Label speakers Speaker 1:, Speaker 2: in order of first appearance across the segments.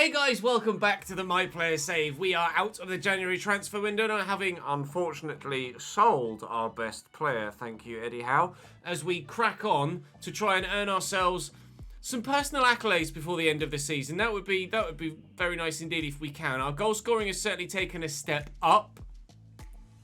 Speaker 1: Hey guys, welcome back to the My Player Save. We are out of the January transfer window now, having unfortunately sold our best player, thank you Eddie Howe, as we crack on to try and earn ourselves some personal accolades before the end of the season. That would be very nice indeed if we can. Our goal scoring has certainly taken a step up.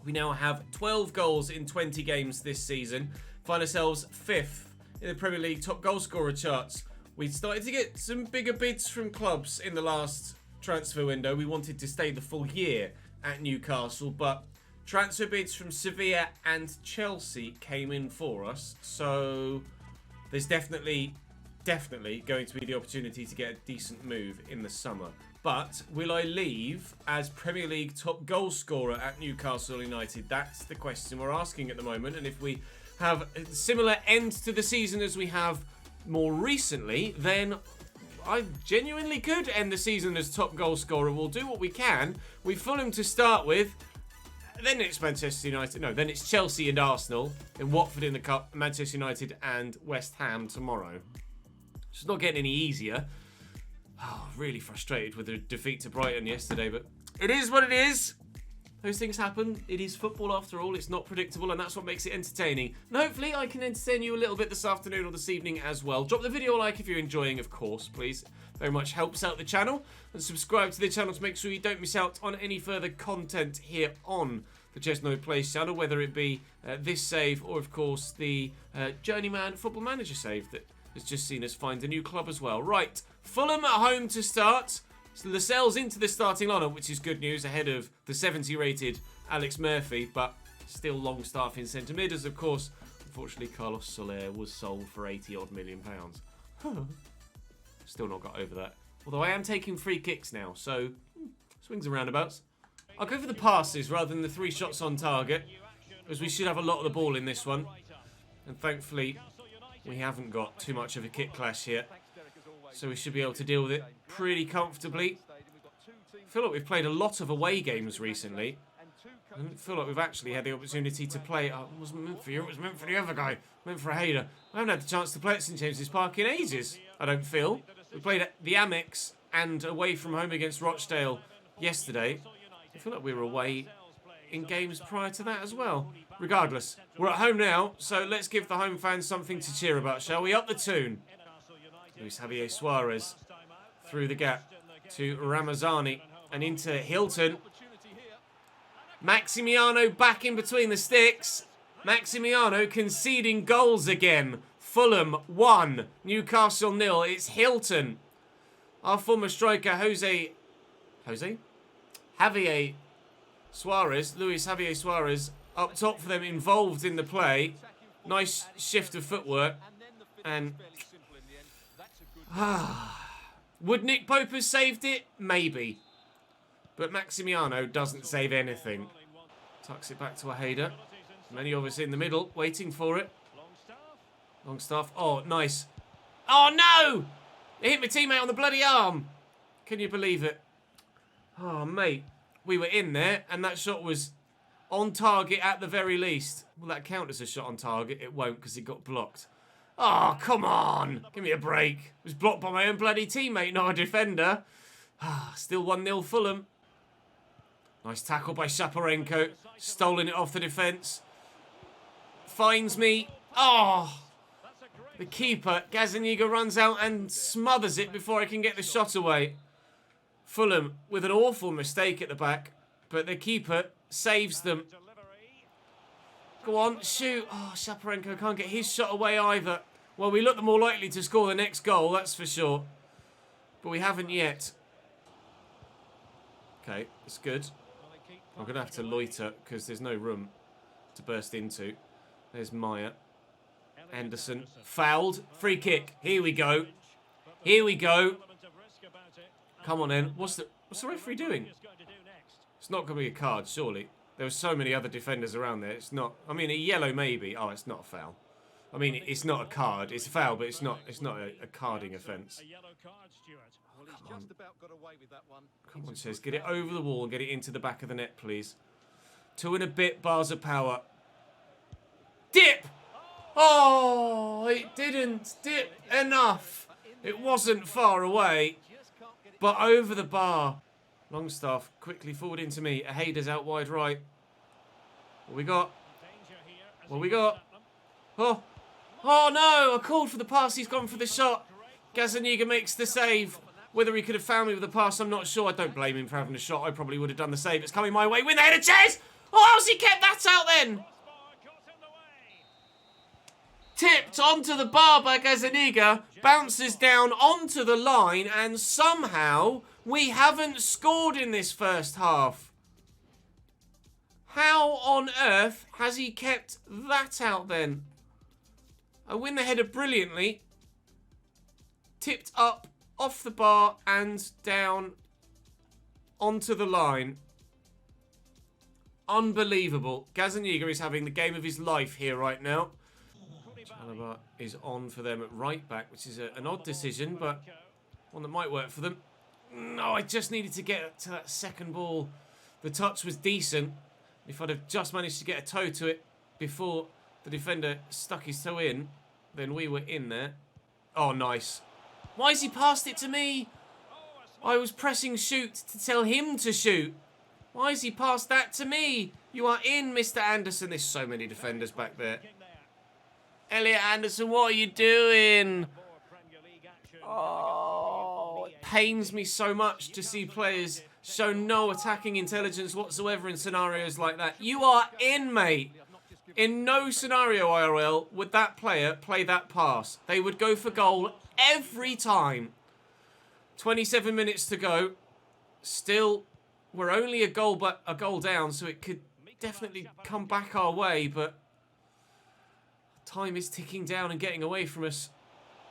Speaker 1: We now have 12 goals in 20 games this season. Find ourselves 5th in the Premier League top goal scorer charts. We started to get some bigger bids from clubs in the last transfer window. We wanted to stay the full year at Newcastle, but transfer bids from Sevilla and Chelsea came in for us. So there's definitely going to be the opportunity to get a decent move in the summer. But will I leave as Premier League top goal scorer at Newcastle United? That's the question we're asking at the moment. And if we have a similar end to the season as we have more recently, then I genuinely could end the season as top goal scorer. We'll do what we can. We've Fulham to start with. Then it's Manchester United. No, then it's Chelsea and Arsenal. Then Watford in the Cup, Manchester United and West Ham tomorrow. It's not getting any easier. Oh, really frustrated with the defeat to Brighton yesterday, but it is what it is. Those things happen. It is football after all. It's not predictable, and that's what makes it entertaining. And hopefully I can entertain you a little bit this afternoon or this evening as well. Drop the video a like if you're enjoying, of course, please. Very much helps out the channel. And subscribe to the channel to make sure you don't miss out on any further content here on the ChesnoidPlays channel, whether it be this save or, of course, the Journeyman Football Manager save that has just seen us find a new club as well. Right, Fulham at home to start. So Lascelles into the starting lineup, which is good news ahead of the 70-rated Alex Murphy, but still long staff in centre mid, as of course, unfortunately, Carlos Soler was sold for £80-odd million. Still not got over that. Although I am taking free kicks now, so swings and roundabouts. I'll go for the passes rather than the 3 shots on target, as we should have a lot of the ball in this one. And thankfully, we haven't got too much of a kick clash here. So we should be able to deal with it pretty comfortably. I feel like we've played a lot of away games recently. I don't feel like we've actually had the opportunity to play. Oh, it wasn't meant for you, it was meant for the other guy. Meant for a Hayder. I haven't had the chance to play at St James's Park in ages, I don't feel. We played at the Amex and away from home against Rochdale yesterday. I feel like we were away in games prior to that as well. Regardless, we're at home now, so let's give the home fans something to cheer about, shall we? Up the tune. Luis Javier Suarez through the gap to Ramazani and into Hilton. Maximiano back in between the sticks. Maximiano conceding goals again. Fulham 1, Newcastle 0. It's Hilton. Our former striker Javier Suarez, Luis Javier Suarez, up top for them, involved in the play. Nice shift of footwork. And would Nick Pope have saved it? Maybe. But Maximiano doesn't save anything. Tucks it back to a Hayder. Many of us in the middle, waiting for it. Longstaff. Oh, nice. Oh, no! It hit my teammate on the bloody arm. Can you believe it? Oh, mate. We were in there, and that shot was on target at the very least. Will that count as a shot on target? It won't, because it got blocked. Oh, come on. Give me a break. It was blocked by my own bloody teammate, not a defender. Still 1-0 Fulham. Nice tackle by Shaparenko. Stolen it off the defence. Finds me. Oh. The keeper, Gazaniga, runs out and smothers it before I can get the shot away. Fulham with an awful mistake at the back. But the keeper saves them. Go on, shoot. Oh, Shaparenko can't get his shot away either. Well, we look more likely to score the next goal, that's for sure. But we haven't yet. Okay, that's good. I'm going to have to loiter because there's no room to burst into. There's Maya. Anderson. Fouled. Free kick. Here we go. Here we go. Come on in. What's the referee doing? It's not going to be a card, surely. There were so many other defenders around there. It's not. I mean, a yellow maybe. Oh, it's not a foul. I mean, it's not a card. It's a foul, but it's not a carding offence. Oh, come on. Come on, Chez. Get it over the wall and get it into the back of the net, please. 2 and a bit bars of power. Dip! Oh, it didn't dip enough. It wasn't far away. but over the bar. Longstaff quickly forward into me. Hayder's out wide right. What we got? What we got? Oh. Oh no, I called for the pass, he's gone for the shot. Gazzaniga makes the save. Whether he could have found me with the pass, I'm not sure. I don't blame him for having a shot. I probably would have done the save. It's coming my way. Win the header, Ches! Oh, how's he kept that out then? Tipped onto the bar by Gazzaniga. Bounces down onto the line. And somehow, we haven't scored in this first half. How on earth has he kept that out then? I win the header brilliantly. Tipped up, off the bar, and down onto the line. Unbelievable. Gazzaniga is having the game of his life here right now. Chalobah is on for them at right back, which is an odd decision, but one that might work for them. No, I just needed to get to that second ball. The touch was decent. If I'd have just managed to get a toe to it before the defender stuck his toe in, then we were in there. Oh, nice. Why has he passed it to me? I was pressing shoot to tell him to shoot. Why has he passed that to me? You are in, Mr. Anderson. There's so many defenders back there. Elliot Anderson, what are you doing? Oh, it pains me so much to see players show no attacking intelligence whatsoever in scenarios like that. You are in, mate. In no scenario, IRL, would that player play that pass. They would go for goal every time. 27 minutes to go. Still, we're only a goal down, so it could definitely come back our way, but time is ticking down and getting away from us.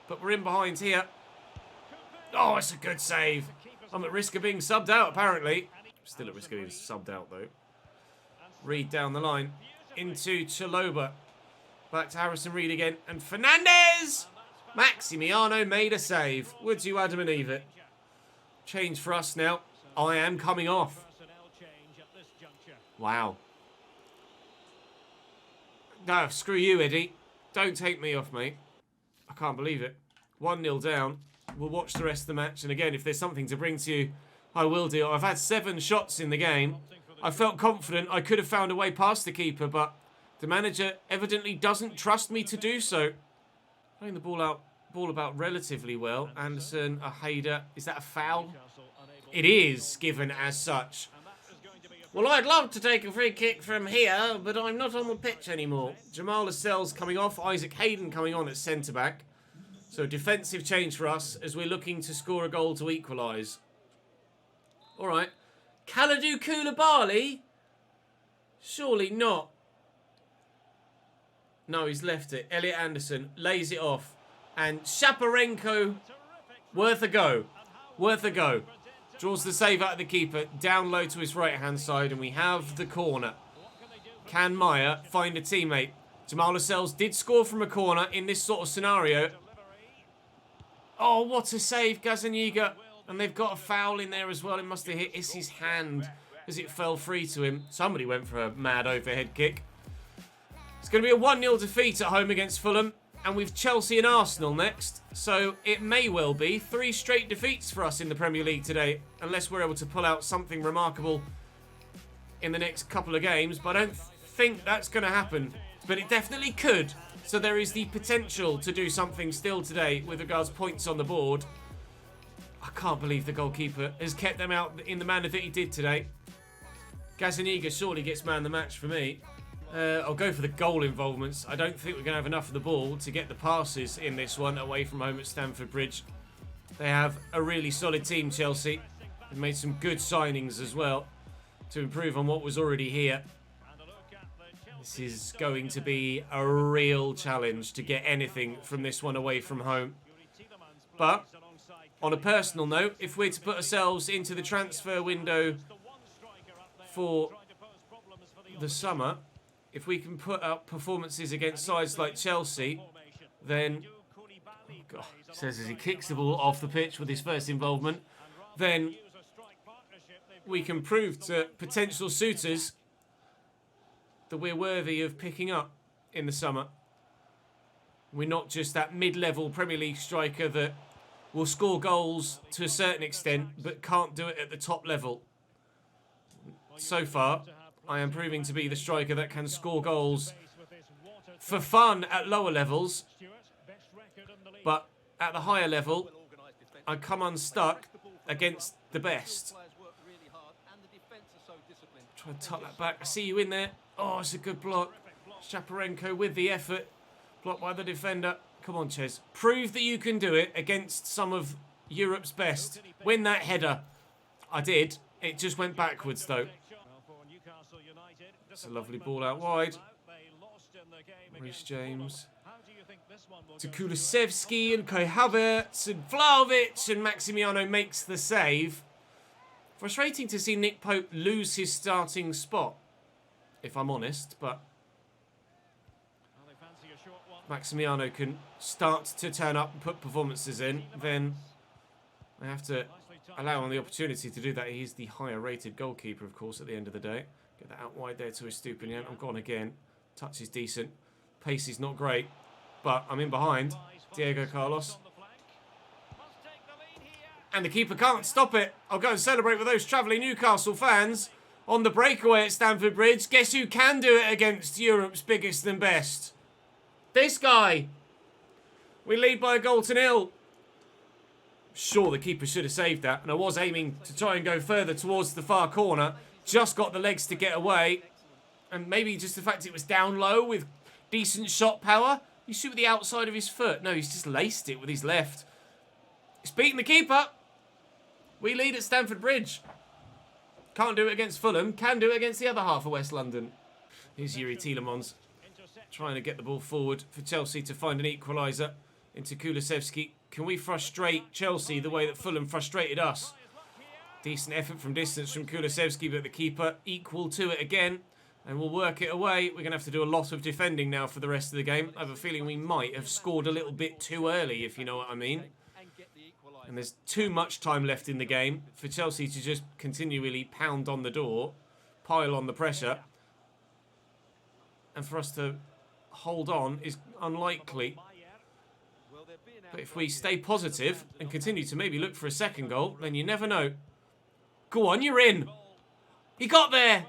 Speaker 1: But we're in behind here. Oh, it's a good save. I'm at risk of being subbed out, apparently. Still at risk of being subbed out, though. Reed down the line. Into Chalobah. Back to Harrison Reed again. And Fernandez! Maximiano made a save. Would you, Adam and Eve it? Change for us now. I am coming off. Wow. No, screw you, Eddie. Don't take me off, mate. I can't believe it. 1-0 down. We'll watch the rest of the match. And again, if there's something to bring to you, I will do. I've had 7 shots in the game. I felt confident I could have found a way past the keeper, but the manager evidently doesn't trust me to do so. Playing the ball about relatively well. Anderson, a header. Is that a foul? It is given as such. Well, I'd love to take a free kick from here, but I'm not on the pitch anymore. Jamal Lascelles coming off. Isaac Hayden coming on at centre-back. So defensive change for us as we're looking to score a goal to equalise. All right. Kalidou Koulibaly? Surely not. No, he's left it. Elliot Anderson lays it off. And Shaparenko, worth a go. Worth a go. Draws the save out of the keeper. Down low to his right-hand side. And we have the corner. Can Meyer find a teammate? Jamal Lascelles did score from a corner in this sort of scenario. Oh, what a save, Gazzaniga. And they've got a foul in there as well. It must have hit Issy's hand as it fell free to him. Somebody went for a mad overhead kick. It's going to be a 1-0 defeat at home against Fulham. And we've Chelsea and Arsenal next. So it may well be 3 straight defeats for us in the Premier League today. Unless we're able to pull out something remarkable in the next couple of games. But I don't think that's going to happen. But it definitely could. So there is the potential to do something still today with regards points on the board. I can't believe the goalkeeper has kept them out in the manner that he did today. Gazzaniga surely gets man of the match for me. I'll go for the goal involvements. I don't think we're going to have enough of the ball to get the passes in this one away from home at Stamford Bridge. They have a really solid team, Chelsea. They've made some good signings as well to improve on what was already here. This is going to be a real challenge to get anything from this one away from home. But on a personal note, if we're to put ourselves into the transfer window for the summer, if we can put up performances against sides like Chelsea, then, oh God, says as he kicks the ball off the pitch with his first involvement, then we can prove to potential suitors that we're worthy of picking up in the summer. We're not just that mid-level Premier League striker that will score goals to a certain extent, but can't do it at the top level. So far, I am proving to be the striker that can score goals for fun at lower levels, but at the higher level, I come unstuck against the best. Try to tuck that back. I see you in there. Oh, it's a good block. Shaparenko with the effort. Blocked by the defender. Come on, Ches. Prove that you can do it against some of Europe's best. Win that header. I did. It just went backwards, though. It's a lovely ball out wide. Reece James. To Kulusevski and Kai Havertz and Vlahovic, and Maximiano makes the save. Frustrating to see Nick Pope lose his starting spot, if I'm honest, but Maximiano can start to turn up and put performances in, then I have to allow him the opportunity to do that. He's the higher rated goalkeeper, of course, at the end of the day. Get that out wide there to Estupinian. I'm gone again. Touch is decent. Pace is not great, but I'm in behind. Diego Carlos. And the keeper can't stop it. I'll go and celebrate with those travelling Newcastle fans on the breakaway at Stamford Bridge. Guess who can do it against Europe's biggest and best? This guy. We lead by a goal to nil. Sure, the keeper should have saved that. And I was aiming to try and go further towards the far corner. Just got the legs to get away. And maybe just the fact it was down low with decent shot power. You shoot with the outside of his foot. No, he's just laced it with his left. He's beaten the keeper. We lead at Stamford Bridge. Can't do it against Fulham. Can do it against the other half of West London. Here's Yuri Tielemans trying to get the ball forward for Chelsea to find an equaliser into Kulusevski. Can we frustrate Chelsea the way that Fulham frustrated us? Decent effort from distance from Kulusevski, but the keeper equal to it again. And we'll work it away. We're going to have to do a lot of defending now for the rest of the game. I have a feeling we might have scored a little bit too early, if you know what I mean. And there's too much time left in the game for Chelsea to just continually pound on the door, pile on the pressure. And for us to hold on is unlikely. But if we stay positive and continue to maybe look for a second goal, then you never know. Go on, you're in. He got there.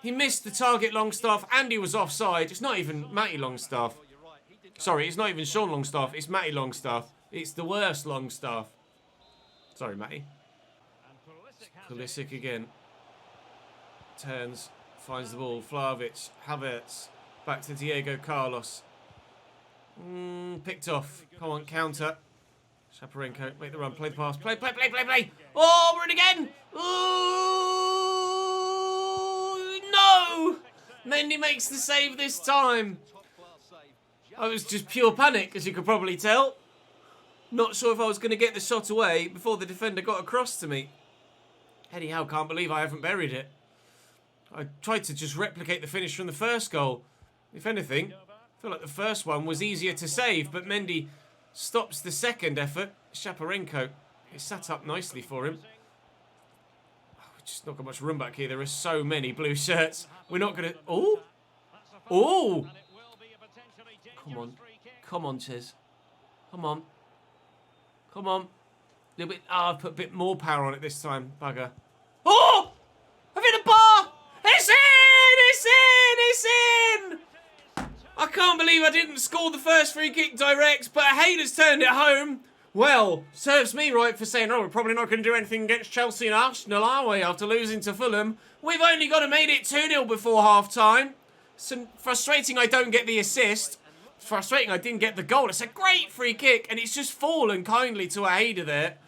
Speaker 1: He missed the target, Longstaff, and he was offside. It's not even Matty Longstaff. Sorry, it's not even Sean Longstaff. It's Matty Longstaff. It's the worst Longstaff. Sorry, Matty. Pulisic again. Turns, finds the ball. Vlahovic, Havertz, back to Diego Carlos. Picked off. Come on, counter. Shaparenko, make the run, play the pass. Play. Oh, we're in again. Ooh, no! Mendy makes the save this time. I was just pure panic, as you could probably tell. Not sure if I was going to get the shot away before the defender got across to me. Eddie Howe can't believe I haven't buried it. I tried to just replicate the finish from the first goal. If anything, I feel like the first one was easier to save, but Mendy stops the second effort. Shaparenko, it's sat up nicely for him. Oh, we've just not got much room back here. There are so many blue shirts. We're not going to... Oh! Oh! Come on, Ches. Come on. A little bit... I've put a bit more power on it this time, bugger. Oh! I've hit a bar! It's in! I can't believe I didn't score the first free kick direct, but Hayder's turned it home. Well, serves me right for saying, oh, we're probably not going to do anything against Chelsea and Arsenal, are we, after losing to Fulham? We've only got to made it 2-0 before half-time. It's frustrating I don't get the assist. It's frustrating I didn't get the goal. It's a great free kick, and it's just fallen kindly to a Hayder there.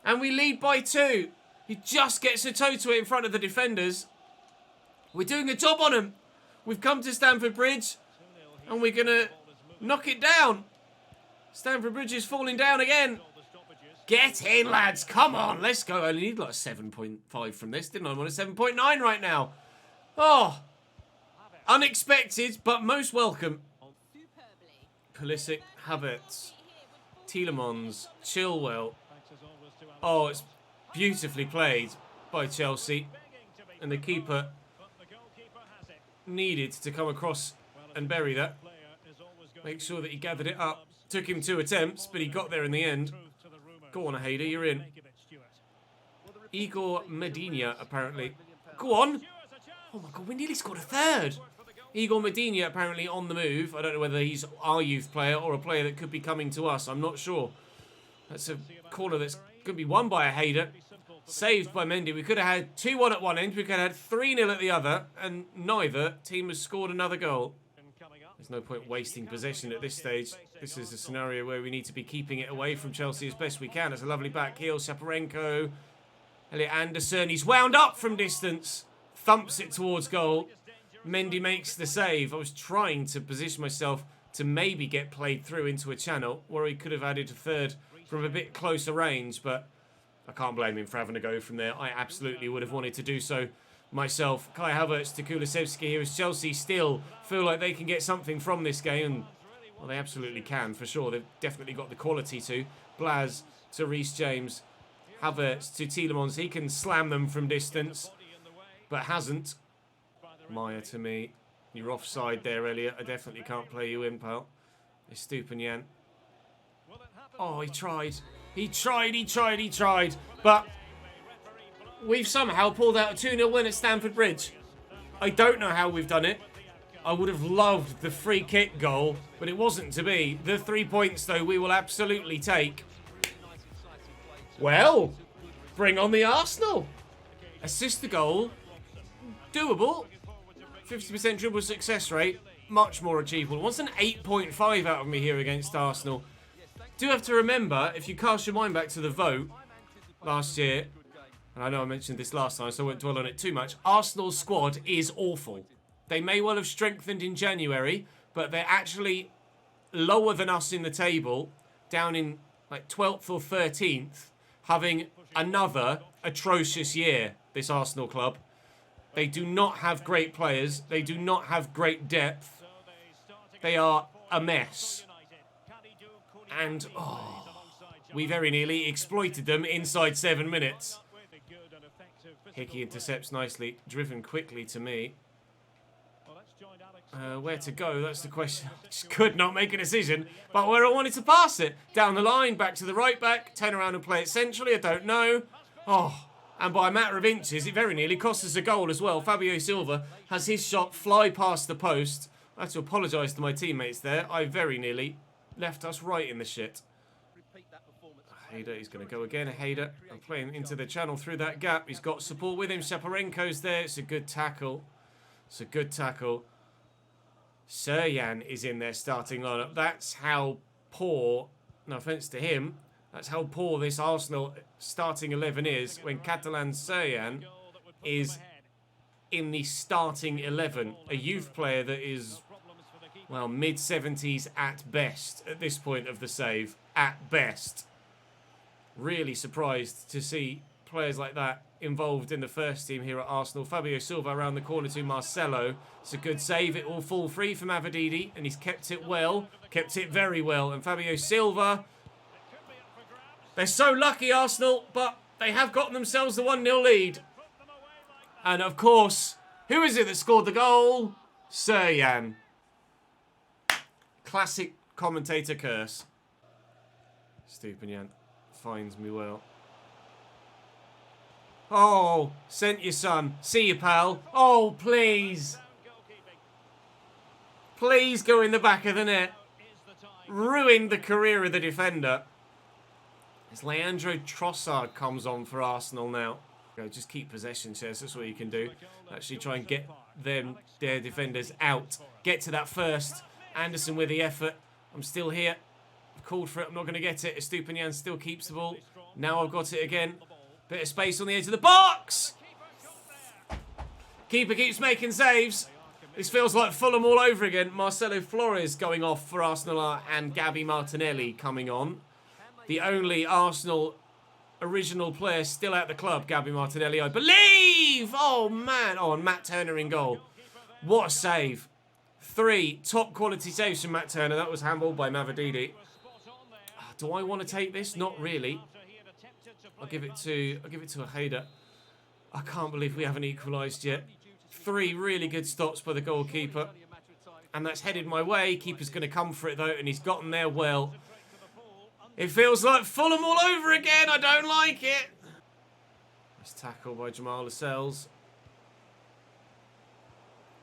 Speaker 1: And we lead by 2. He just gets a toe to it in front of the defenders. We're doing a job on him. We've come to Stamford Bridge, and we're going to knock it down. Stamford Bridge is falling down again. Get in, lads. Come on, let's go. I only need like a 7.5 from this, didn't I? I'm on a 7.9 right now. Oh, unexpected, but most welcome. Pulisic, Havertz, Tielemans, Chilwell. Oh, it's beautifully played by Chelsea. And the keeper needed to come across and bury that. Make sure that he gathered it up. Took him 2 attempts, but he got there in the end. Go on, Hader, you're in. Igor Medina, apparently. Go on. Oh my god, we nearly scored a third. Igor Medina apparently on the move. I don't know whether he's our youth player or a player that could be coming to us. I'm not sure. That's a corner that's going to be won by a Hader. Saved by Mendy. We could have had 2-1 at one end. We could have had 3-0 at the other. And neither team has scored another goal. There's no point wasting possession at this stage. This is a scenario where we need to be keeping it away from Chelsea as best we can. It's a lovely back heel. Shaparenko. Elliot Anderson. He's wound up from distance. Thumps it towards goal. Mendy makes the save. I was trying to position myself to maybe get played through into a channel where he could have added a third from a bit closer range, but I can't blame him for having to go from there. I absolutely would have wanted to do so myself. Kai Havertz to Kulusevski here as Chelsea still feel like they can get something from this game, and well, they absolutely can for sure. They've definitely got the quality to. Blaz to Reece James. Havertz to Tielemans. He can slam them from distance, but hasn't. Maya to me. You're offside there, Elliot. I definitely can't play you in, pal. Estupiñán. Oh, he tried. He tried. But we've somehow pulled out a 2-0 win at Stamford Bridge. I don't know how we've done it. I would have loved the free kick goal, but it wasn't to be. The 3 points, though, we will absolutely take. Well, bring on the Arsenal. Assist the goal. Doable. 50% dribble success rate. Much more achievable. What's an 8.5 out of me here against Arsenal? Do have to remember, if you cast your mind back to the vote last year, and I know I mentioned this last time, so I won't dwell on it too much, Arsenal's squad is awful. They may well have strengthened in January, but they're actually lower than us in the table, down in like 12th or 13th, having another atrocious year, this Arsenal club. They do not have great players. They do not have great depth. They are a mess. And, oh, we very nearly exploited them inside 7 minutes. Hickey intercepts nicely. Driven quickly to me. Where to go? That's the question. I just could not make a decision. But where I wanted to pass it. Down the line, back to the right back. Turn around and play it centrally. I don't know. Oh, and by a matter of inches, it very nearly cost us a goal as well. Fabio Silva has his shot fly past the post. I have to apologise to my teammates there. I very nearly left us right in the shit. Hader, he's going to go again. Hader, I'm playing into the channel through that gap. He's got support with him. Shaparenko's there. It's a good tackle. It's a good tackle. Suryan is in their starting lineup. That's how poor, no offence to him, that's how poor this Arsenal starting 11 is when Catalan Suryan is in the starting 11. A youth player that is, well, mid-70s at best at this point of the save. At best. Really surprised to see players like that involved in the first team here at Arsenal. Fabio Silva around the corner to Marcelo. It's a good save. It will fall free from Avadidi, and he's kept it well. Kept it very well. And Fabio Silva, they're so lucky, Arsenal, but they have gotten themselves the 1-0 lead. And of course, who is it that scored the goal? Suryan. Classic commentator curse. Estupiñán finds me well. Oh, sent your son. See you, pal. Oh, please. Please go in the back of the net. Ruined the career of the defender. As Leandro Trossard comes on for Arsenal now. Just keep possession, Ches. That's what you can do. Actually try and get their defenders out. Get to that first. Anderson with the effort. I'm still here. I've called for it. I'm not going to get it. Estupiñán still keeps the ball. Now I've got it again. Bit of space on the edge of the box. Keeper keeps making saves. This feels like Fulham all over again. Marcelo Flores going off for Arsenal and Gabby Martinelli coming on. The only Arsenal original player still at the club, Gabby Martinelli, I believe. Oh, man. Oh, and Matt Turner in goal. What a save. 3 top quality saves from Matt Turner. That was handballed by Mavadidi. Do I want to take this? Not really. I'll give it to a Hader. I can't believe we haven't equalised yet. 3 really good stops by the goalkeeper. And that's headed my way. Keeper's going to come for it, though, and he's gotten there well. It feels like Fulham all over again. I don't like it. Nice tackle by Jamal Lascelles.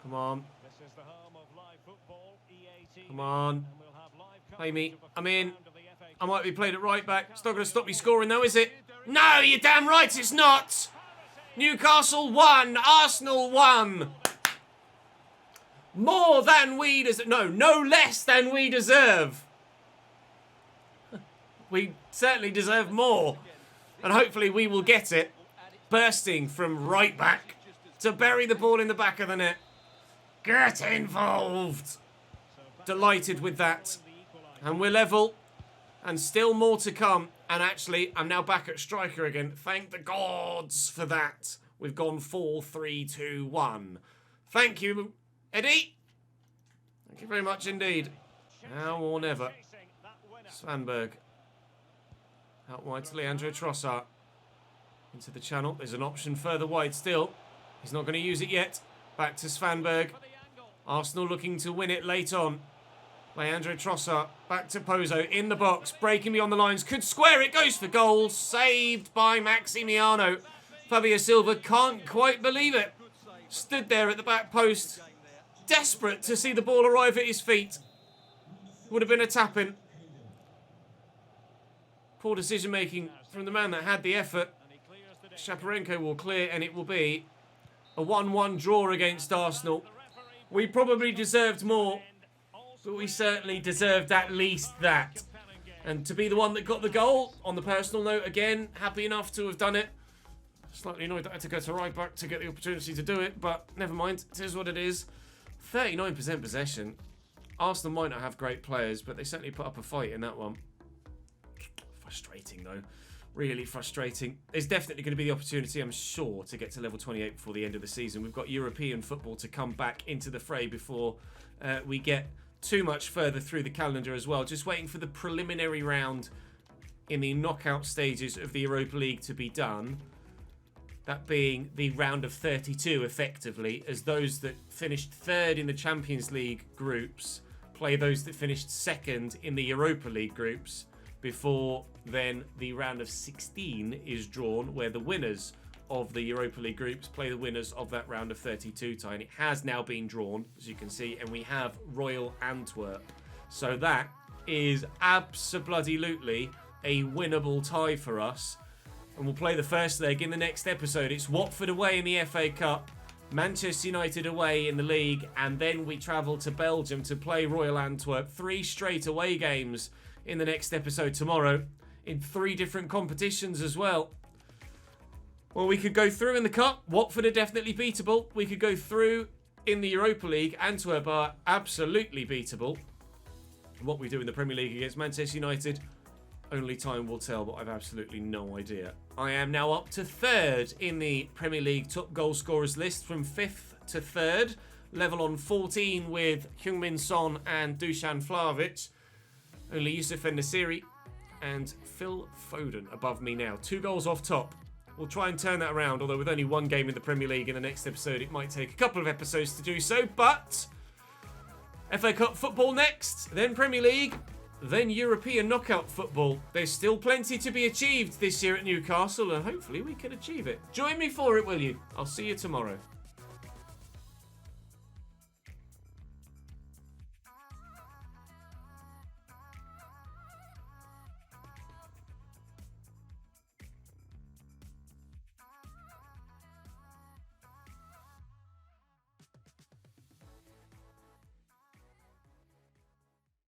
Speaker 1: Come on. Come on. Play me. I'm in. I might be played at right back. It's not going to stop me scoring though, is it? No, you're damn right it's not. Newcastle 1, Arsenal 1. More than we deserve. No less than we deserve. We certainly deserve more. And hopefully we will get it. Bursting from right back to bury the ball in the back of the net. Get involved. Delighted with that. And we're level. And still more to come. And actually, I'm now back at striker again. Thank the gods for that. We've gone 4-3-2-1. Thank you, Eddie. Thank you very much indeed. Now or never. Svanberg. Out wide to Leandro Trossard. Into the channel. There's an option further wide still. He's not going to use it yet. Back to Svanberg. Arsenal looking to win it late on. Leandro Trossard. Back to Pozo. In the box. Breaking beyond the lines. Could square it. Goes for goal. Saved by Maximiano. Fabio Silva can't quite believe it. Stood there at the back post. Desperate to see the ball arrive at his feet. Would have been a tap-in. Poor decision making from the man that had the effort. Shaparenko will clear and it will be a 1-1 draw against Arsenal. We probably deserved more, but we certainly deserved at least that. And to be the one that got the goal, on the personal note, again, happy enough to have done it. Slightly annoyed that I had to go to right back to get the opportunity to do it, but never mind, it is what it is. 39% possession. Arsenal might not have great players, but they certainly put up a fight in that one. Frustrating, though. Really frustrating. There's definitely going to be the opportunity, I'm sure, to get to level 28 before the end of the season. We've got European football to come back into the fray before we get too much further through the calendar as well. Just waiting for the preliminary round in the knockout stages of the Europa League to be done. That being the round of 32, effectively, as those that finished third in the Champions League groups play those that finished second in the Europa League groups, before then the round of 16 is drawn, where the winners of the Europa League groups play the winners of that round of 32 tie. And it has now been drawn, as you can see, and we have Royal Antwerp. So that is abso-bloody-lutely a winnable tie for us. And we'll play the first leg in the next episode. It's Watford away in the FA Cup, Manchester United away in the league, and then we travel to Belgium to play Royal Antwerp. 3 straight away games in the next episode tomorrow, in 3 different competitions as well. Well, we could go through in the Cup. Watford are definitely beatable. We could go through in the Europa League. Antwerp are absolutely beatable. What we do in the Premier League against Manchester United, only time will tell, but I've absolutely no idea. I am now up to 3rd in the Premier League top goal scorers list, from 5th to 3rd. Level on 14 with Heung-min Son and Dusan Vlahovic. Only Yusuf En-Nesyri and Phil Foden above me now. 2 goals off top. We'll try and turn that around, although with only 1 game in the Premier League in the next episode, it might take a couple of episodes to do so. But FA Cup football next, then Premier League, then European knockout football. There's still plenty to be achieved this year at Newcastle, and hopefully we can achieve it. Join me for it, will you? I'll see you tomorrow.